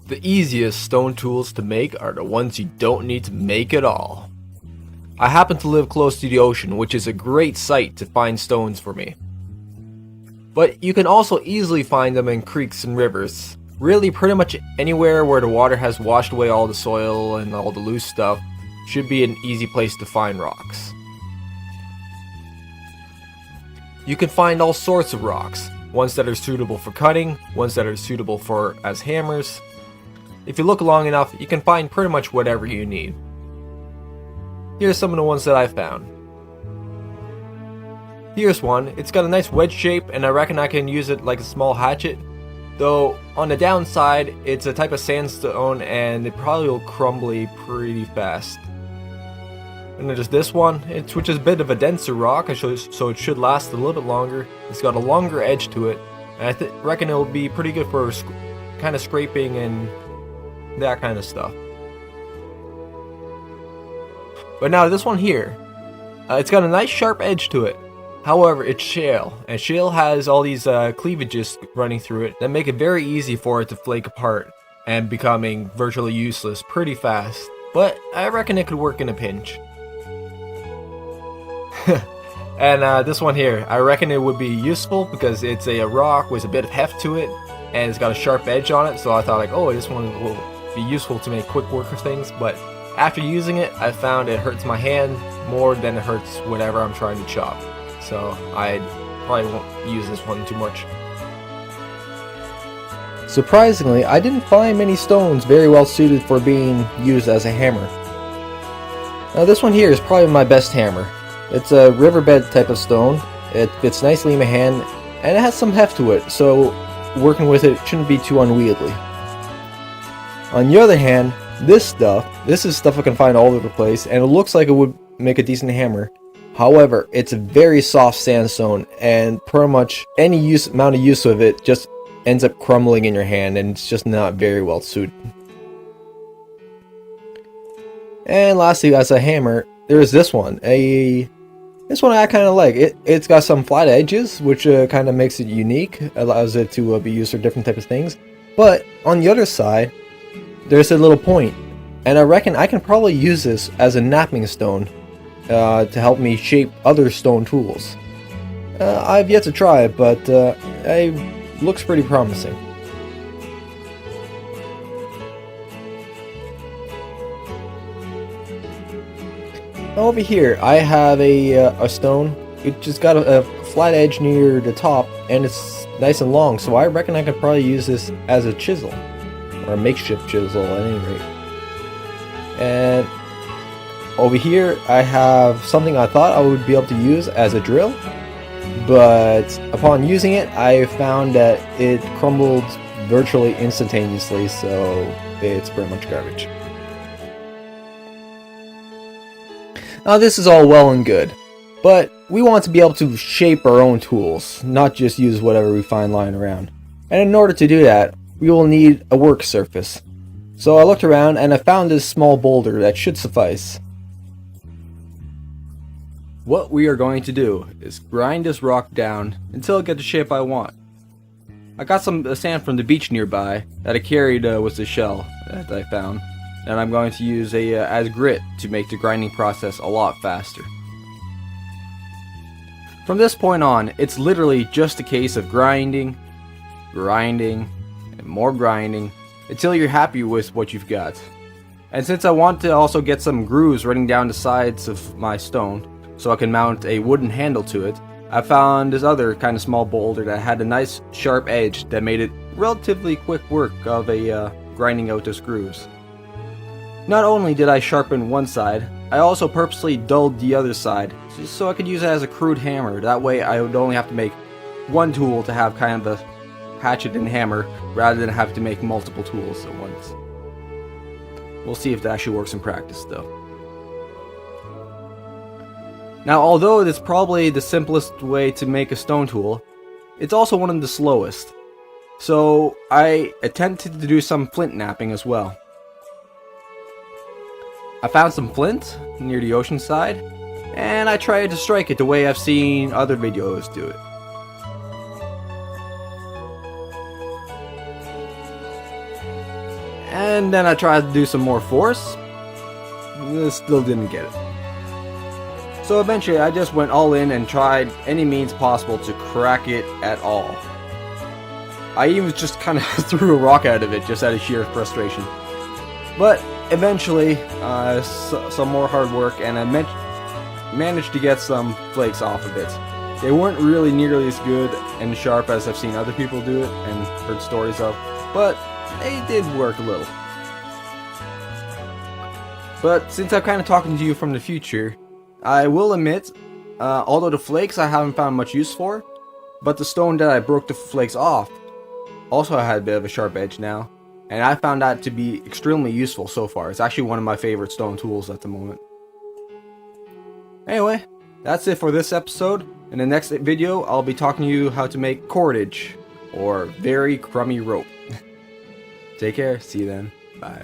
The easiest stone tools to make are the ones you don't need to make at all. I happen to live close to the ocean, which is a great site to find stones for me. But you can also easily find them in creeks and rivers. Really, pretty much anywhere where the water has washed away all the soil and all the loose stuff should be an easy place to find rocks. You can find all sorts of rocks, ones that are suitable for cutting, ones that are suitable for as hammers. If you look long enough, you can find pretty much whatever you need. Here's some of the ones that I found. Here's one. It's got a nice wedge shape and I reckon I can use it like a small hatchet. Though on the downside, it's a type of sandstone and it probably will crumble pretty fast. And then there's this one, which is a bit of a denser rock, so it should last a little bit longer. It's got a longer edge to it, and I reckon it'll be pretty good for kind of scraping and that kind of stuff. But now this one here, it's got a nice sharp edge to it. However, it's shale, and shale has all these cleavages running through it that make it very easy for it to flake apart and becoming virtually useless pretty fast. But I reckon it could work in a pinch. And this one here, I reckon it would be useful because it's a rock with a bit of heft to it and it's got a sharp edge on it, so I thought like, oh, this one will be useful to make quick work of things. But after using it, I found it hurts my hand more than it hurts whatever I'm trying to chop, so I probably won't use this one too much. Surprisingly, I didn't find many stones very well suited for being used as a hammer. Now this one here is probably my best hammer. It's a riverbed type of stone. It fits nicely in my hand and it has some heft to it, so working with it shouldn't be too unwieldy. On the other hand, this is stuff I can find all over the place and it looks like it would make a decent hammer. However, it's a very soft sandstone and pretty much any amount of use of it just ends up crumbling in your hand and it's just not very well suited. And lastly, as a hammer, there is this one. This one I kind of like. It's got some flat edges, which kind of makes it unique, allows it to be used for different types of things. But on the other side, there's a little point, and I reckon I can probably use this as a knapping stone to help me shape other stone tools. I've yet to try it, but it looks pretty promising. Over here, I have a stone. It just got a flat edge near the top, and it's nice and long, so I reckon I could probably use this as a chisel, or a makeshift chisel at any rate. And over here, I have something I thought I would be able to use as a drill, but upon using it, I found that it crumbled virtually instantaneously, so it's pretty much garbage. Now this is all well and good, but we want to be able to shape our own tools, not just use whatever we find lying around. And in order to do that, we will need a work surface. So I looked around and I found this small boulder that should suffice. What we are going to do is grind this rock down until it gets the shape I want. I got some sand from the beach nearby that I carried with the shell that I found. And I'm going to use as grit to make the grinding process a lot faster. From this point on, it's literally just a case of grinding, and more grinding, until you're happy with what you've got. And since I want to also get some grooves running down the sides of my stone, so I can mount a wooden handle to it, I found this other kind of small boulder that had a nice sharp edge that made it relatively quick work of grinding out those grooves. Not only did I sharpen one side, I also purposely dulled the other side, just so I could use it as a crude hammer. That way I would only have to make one tool to have kind of a hatchet and hammer, rather than have to make multiple tools at once. We'll see if that actually works in practice though. Now, although it's probably the simplest way to make a stone tool, it's also one of the slowest. So I attempted to do some flint knapping as well. I found some flint near the ocean side, and I tried to strike it the way I've seen other videos do it. And then I tried to do some more force. Still didn't get it. So eventually I just went all in and tried any means possible to crack it at all. I even just kind of threw a rock out of it just out of sheer frustration. But eventually, some more hard work, and I managed to get some flakes off of it. They weren't really nearly as good and sharp as I've seen other people do it and heard stories of, but they did work a little. But since I'm kind of talking to you from the future, I will admit, although the flakes I haven't found much use for, but the stone that I broke the flakes off also had a bit of a sharp edge now, and I found that to be extremely useful so far. It's actually one of my favorite stone tools at the moment. Anyway, that's it for this episode. In the next video, I'll be talking to you how to make cordage, or very crummy rope. Take care, see you then, bye.